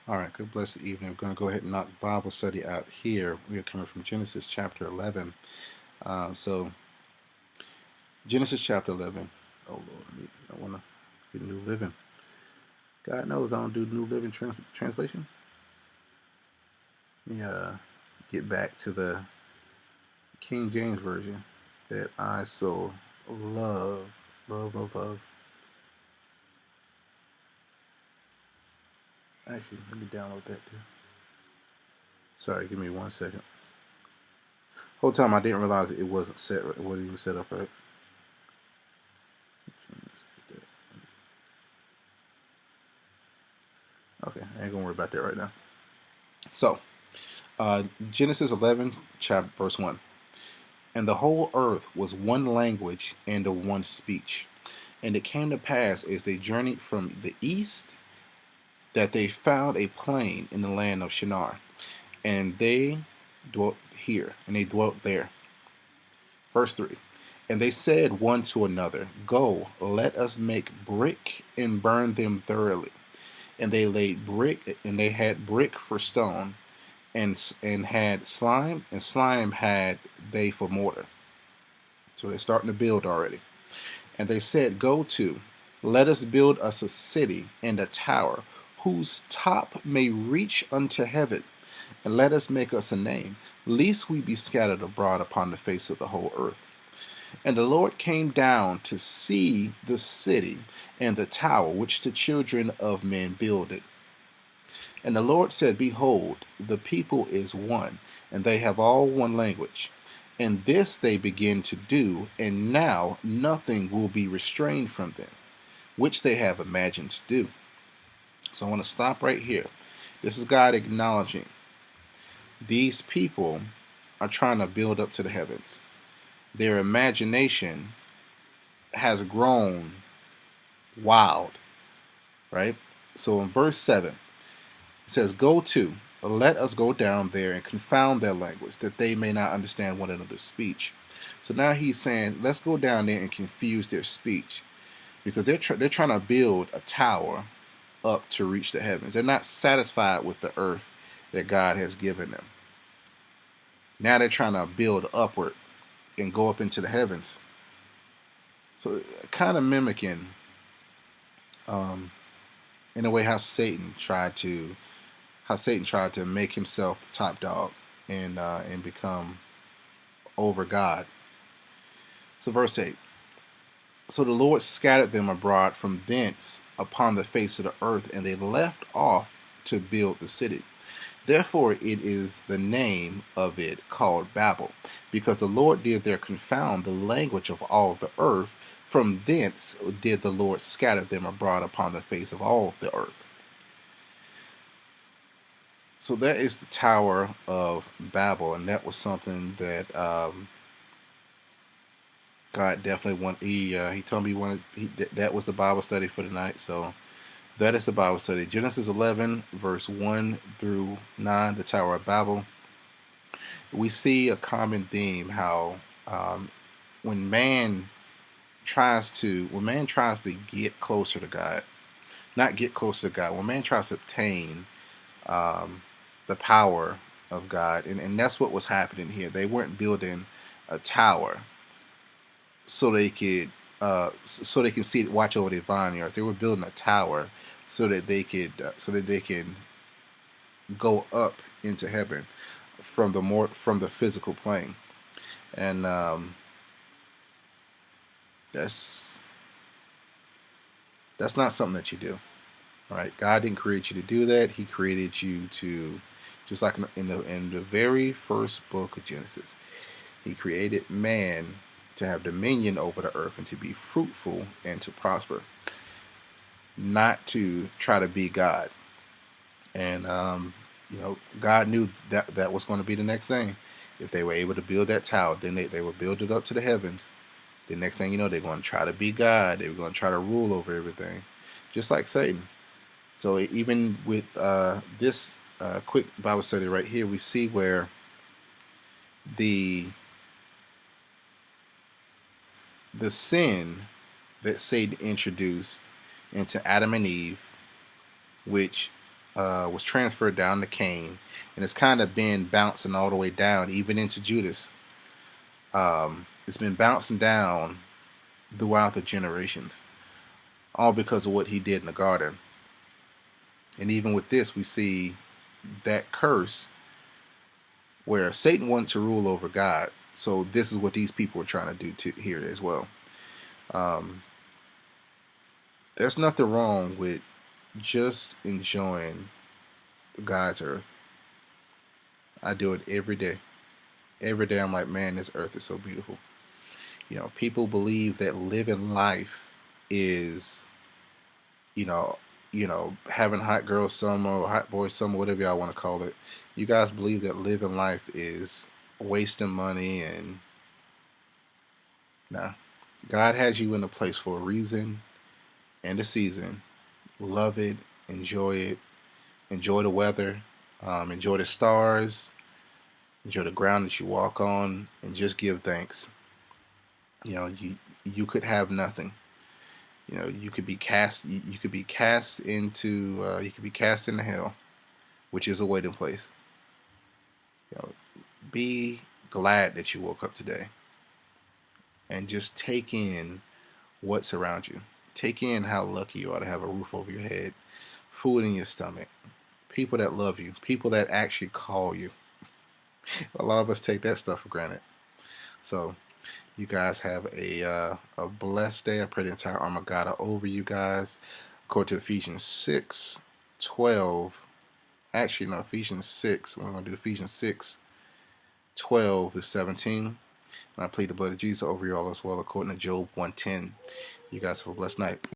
All right, good blessed evening. I'm going to go ahead and knock Bible study out here. We are coming from Genesis chapter 11. So, Genesis chapter 11. Oh, Lord, I want to get New Living. God knows I don't do New Living translation. Let me get back to the King James Version that I so love. Love. Actually, let me download that too. Sorry, give me 1 second. Whole time I didn't realize it wasn't set. It wasn't even set up right. Okay, I ain't gonna worry about that right now. So, Genesis 11, chapter verse 1. And the whole earth was one language and a one speech. And it came to pass as they journeyed from the east that they found a plain in the land of Shinar, and they dwelt here, and they dwelt there. Verse 3. And they said one to another, Go, let us make brick and burn them thoroughly. And they laid brick, and they had brick for stone, and had slime, and slime had they for mortar. So they're starting to build already. And they said, Go to, let us build us a city and a tower, whose top may reach unto heaven, and let us make us a name, lest we be scattered abroad upon the face of the whole earth. And the Lord came down to see the city and the tower which the children of men builded. And the Lord said, Behold, the people is one, and they have all one language. And this they begin to do, and now nothing will be restrained from them, which they have imagined to do. So I want to stop right here. This is God acknowledging these people are trying to build up to the heavens. Their imagination has grown wild, right? So in verse 7, it says, Go to, let us go down there and confound their language, that they may not understand one another's speech. So now he's saying, let's go down there and confuse their speech, because they're trying to build a tower up to reach the heavens. They're not satisfied with the earth that God has given them. Now they're trying to build upward and go up into the heavens. So kind of mimicking, in a way, how Satan tried to make himself the top dog and become over God. So verse 8. So the Lord scattered them abroad from thence upon the face of the earth, and they left off to build the city. Therefore it is the name of it called Babel, because the Lord did there confound the language of all the earth. From thence did the Lord scatter them abroad upon the face of all the earth. So that is the Tower of Babel, and that was something that God definitely wanted. He told me that was the Bible study for tonight. So that is the Bible study. Genesis 11, verse 1 through 9, the Tower of Babel. We see a common theme how when man tries to get closer to God, not get closer to God, when man tries to obtain the power of God, and that's what was happening here. They weren't building a tower so they can watch over the vineyards. They were building a tower so that they can go up into heaven from the physical plane, and that's not something that you do. Right? God didn't create you to do that. He created you to, just like in the very first book of Genesis, He created man to have dominion over the earth and to be fruitful and to prosper, not to try to be God. And God knew that was going to be the next thing. If they were able to build that tower, then they would build it up to the heavens. The next thing you know, they're going to try to be God. They were going to try to rule over everything, just like Satan. So even with this quick Bible study right here, we see where the sin that Satan introduced into Adam and Eve, which was transferred down to Cain, and it's kind of been bouncing all the way down, even into Judas. It's been bouncing down throughout the generations, all because of what he did in the garden. And even with this, we see that curse where Satan wanted to rule over God. So this is what these people are trying to do here as well. There's nothing wrong with just enjoying God's earth. I do it every day. Every day I'm like, man, this earth is so beautiful. You know, people believe that living life is, you know, having hot girl summer or hot boy summer, whatever y'all want to call it. You guys believe that living life is wasting money, and nah. God has you in a place for a reason and a season. Love it, enjoy the weather, enjoy the stars, enjoy the ground that you walk on, and just give thanks. You know, you could have nothing. You know, you could be cast. You could be cast into. You could be cast into hell, which is a waiting place. You know, be glad that you woke up today, and just take in what's around you. Take in how lucky you are to have a roof over your head, food in your stomach, people that love you, people that actually call you. A lot of us take that stuff for granted. So, you guys have a blessed day. I pray the entire armor of God over you guys. According to Ephesians 6:12. Actually, no, Ephesians 6. We're going to do Ephesians 6:12-17. And I plead the blood of Jesus over you all as well, according to Job 1:10. You guys have a blessed night.